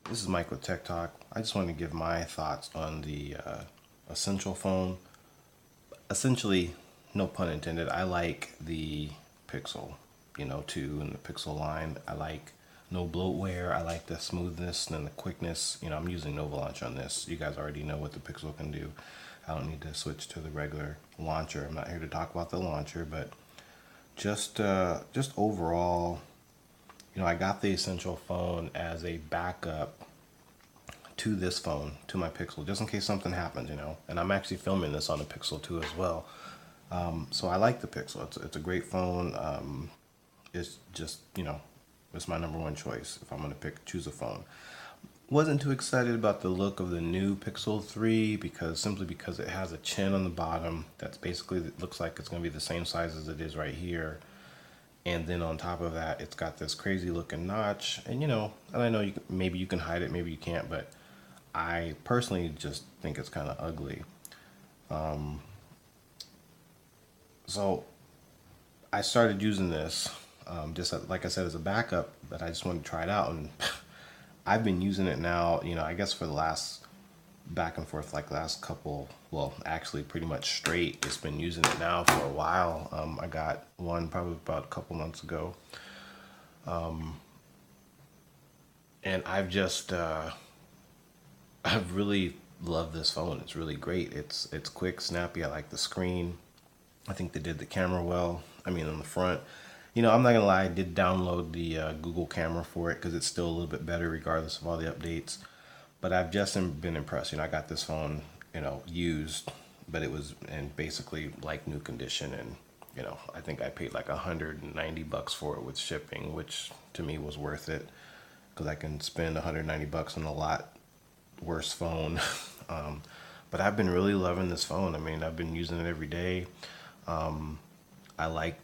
This is Mike with Tech Talk. I just wanted to give my thoughts on the Essential phone. Essentially, no pun intended, I like the Pixel, 2 and the Pixel line. I like no bloatware. I like the smoothness and the quickness. I'm using Nova Launch on this. You guys already know what the Pixel can do. I don't need to switch to the regular launcher. I'm not here to talk about the launcher, but just overall, I got the Essential phone as a backup to this phone, to my Pixel, just in case something happens, And I'm actually filming this on the Pixel 2 as well. So I like the Pixel. It's a great phone. It's just, it's my number one choice if I'm going to choose a phone. Wasn't too excited about the look of the new Pixel 3 simply because it has a chin on the bottom that's basically, it looks like it's going to be the same size as it is right here. And then on top of that, it's got this crazy looking notch. And I know maybe you can hide it, maybe you can't, but I personally just think it's kind of ugly. So I started using this just like I said as a backup, but I just wanted to try it out, and I've been using it now. I guess for the last back and forth, like last couple, well, actually pretty much straight. It's been using it now for a while. I got one probably about a couple months ago, and I've really loved this phone. It's really great. It's quick, snappy. I like the screen. I think they did the camera well. I mean, on the front. I'm not gonna lie. I did download the Google camera for it because it's still a little bit better regardless of all the updates. But I've just been impressed. I got this phone, used, but it was in basically like new condition, and I think I paid like $190 for it with shipping, which to me was worth it because I can spend $190 on a lot worse phone. But I've been really loving this phone. I mean, I've been using it every day. I like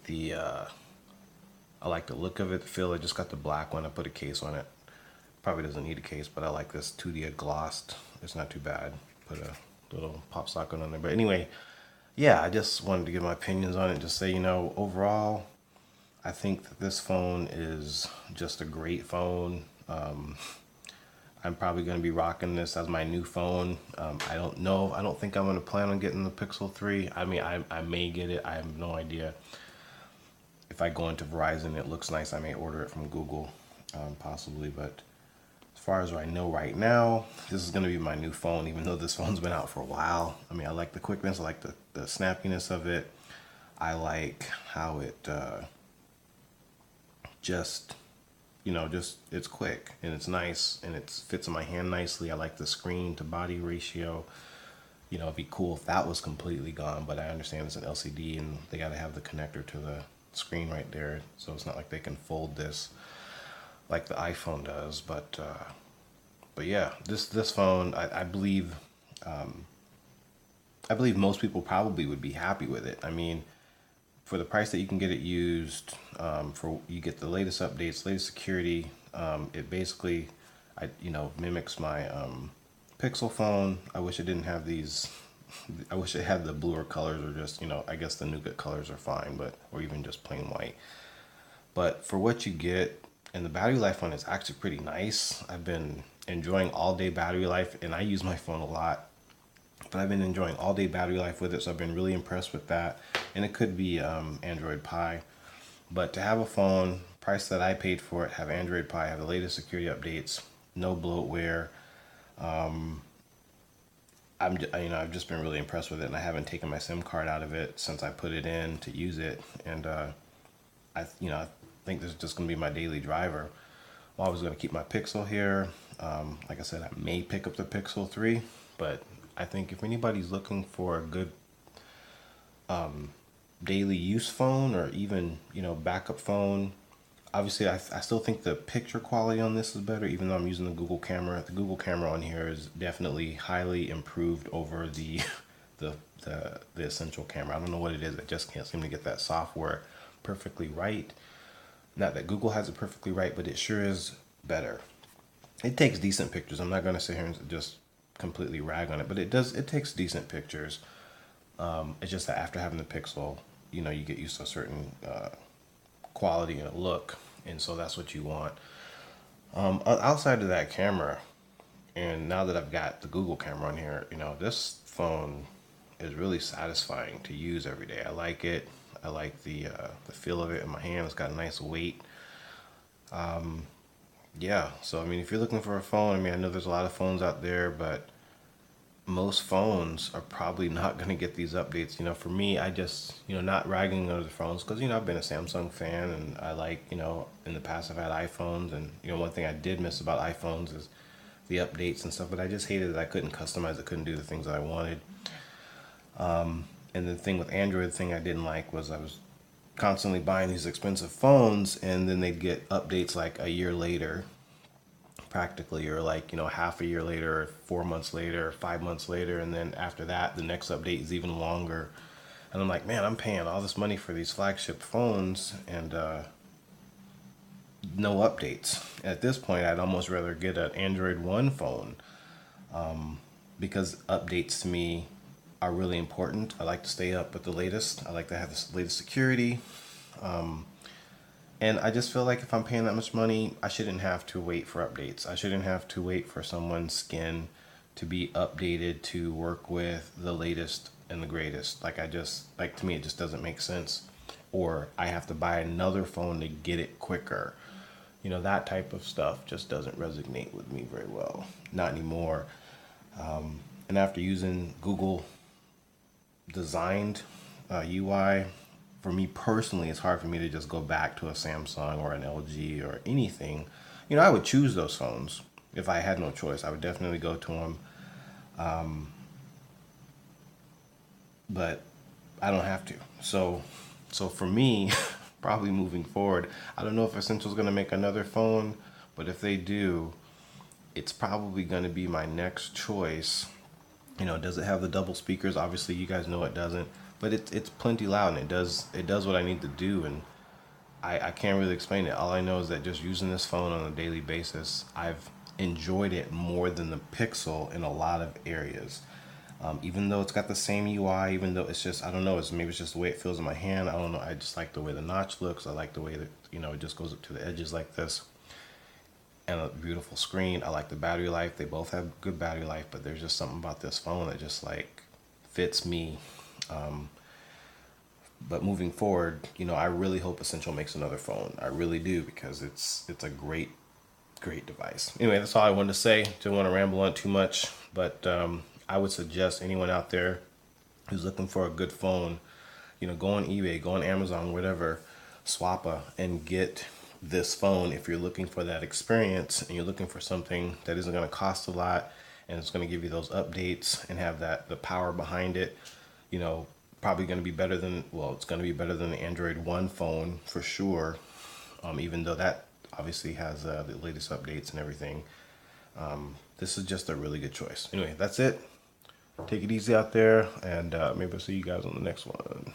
I like the look of it, the feel. I just got the black one. I put a case on it. Probably doesn't need a case, but I like this 2D glossed. It's not too bad. Put a little pop socket on there. But anyway, yeah, I just wanted to give my opinions on it. Just say, overall, I think that this phone is just a great phone. I'm probably going to be rocking this as my new phone. I don't know. I don't think I'm going to plan on getting the Pixel 3. I mean, I may get it. I have no idea. If I go into Verizon, it looks nice. I may order it from Google, possibly. But as far as I know right now, this is going to be my new phone, even though this phone's been out for a while. I mean, I like the quickness. I like the snappiness of it. I like how it just just it's quick and it's nice and it fits in my hand nicely. I like the screen to body ratio. It'd be cool if that was completely gone, but I understand it's an LCD and they got to have the connector to the screen right there, so it's not like they can fold this like the iPhone does. But yeah, this phone, I believe most people probably would be happy with it. I mean, for the price that you can get it used, for you get the latest updates, latest security. It basically, mimics my Pixel phone. I wish it didn't have these. I wish it had the bluer colors, or just I guess the nougat colors are fine, but or even just plain white. But for what you get, and the battery life on it's actually pretty nice. I've been enjoying all day battery life, and I use my phone a lot, but I've been enjoying all day battery life with it, so I've been really impressed with that. And it could be Android Pie, but to have a phone price that I paid for it, have Android Pie, have the latest security updates, no bloatware. I've just been really impressed with it, and I haven't taken my SIM card out of it since I put it in to use it, and I think this is just gonna be my daily driver. I'm always gonna keep my Pixel here. Like I said, I may pick up the Pixel 3, but I think if anybody's looking for a good daily use phone, or even backup phone, obviously I still think the picture quality on this is better, even though I'm using the Google camera. The Google camera on here is definitely highly improved over the the the Essential camera. I don't know what it is. I just can't seem to get that software perfectly right. Not that Google has it perfectly right, but it sure is better. It takes decent pictures. I'm not going to sit here and just completely rag on it, but it takes decent pictures. It's just that after having the Pixel, you get used to a certain quality and look, and so that's what you want. Outside of that camera, And now that I've got the Google camera on here, this phone is really satisfying to use every day. I like it. I like the feel of it in my hand. It's got a nice weight. Yeah. So I mean, if you're looking for a phone, I mean, I know there's a lot of phones out there, but most phones are probably not going to get these updates. For me, I just, not ragging on other phones because, I've been a Samsung fan and I like, in the past I've had iPhones and, one thing I did miss about iPhones is the updates and stuff, but I just hated that I couldn't customize it, couldn't do the things that I wanted. And the thing with Android, the thing I didn't like was I was constantly buying these expensive phones and then they'd get updates like a year later practically, or like half a year later, or 4 months later, or 5 months later, and then after that the next update is even longer. And I'm like, man, I'm paying all this money for these flagship phones and no updates. At this point I'd almost rather get an Android One phone, because updates to me are really important. I like to stay up with the latest. I like to have the latest security. And I just feel like if I'm paying that much money, I shouldn't have to wait for updates. I shouldn't have to wait for someone's skin to be updated to work with the latest and the greatest. Like to me, it just doesn't make sense. Or I have to buy another phone to get it quicker. That type of stuff just doesn't resonate with me very well. Not anymore. And after using Google designed UI, for me personally, it's hard for me to just go back to a Samsung or an LG or anything. I would choose those phones if I had no choice. I would definitely go to them, but I don't have to. So for me, probably moving forward, I don't know if Essential's going to make another phone, but if they do, it's probably going to be my next choice. Does it have the double speakers? Obviously, you guys know it doesn't, but it's plenty loud and it does what I need to do, and I can't really explain it. All I know is that just using this phone on a daily basis, I've enjoyed it more than the Pixel in a lot of areas. Even though it's got the same UI, even though it's just, I don't know, maybe it's just the way it feels in my hand. I don't know. I just like the way the notch looks. I like the way that it just goes up to the edges like this, and a beautiful screen. I like the battery life. They both have good battery life, but there's just something about this phone that just like fits me. But moving forward, I really hope Essential makes another phone. I really do, because it's a great device. Anyway, that's all I wanted to say. Didn't want to ramble on too much, but I would suggest anyone out there who's looking for a good phone, go on eBay, go on Amazon, whatever, Swappa, and get this phone if you're looking for that experience and you're looking for something that isn't going to cost a lot and it's going to give you those updates and have the power behind it. Probably going to be better than, well, it's going to be better than the Android One phone for sure. Even though that obviously has the latest updates and everything. This is just a really good choice. Anyway, that's it. Take it easy out there, and maybe I'll see you guys on the next one.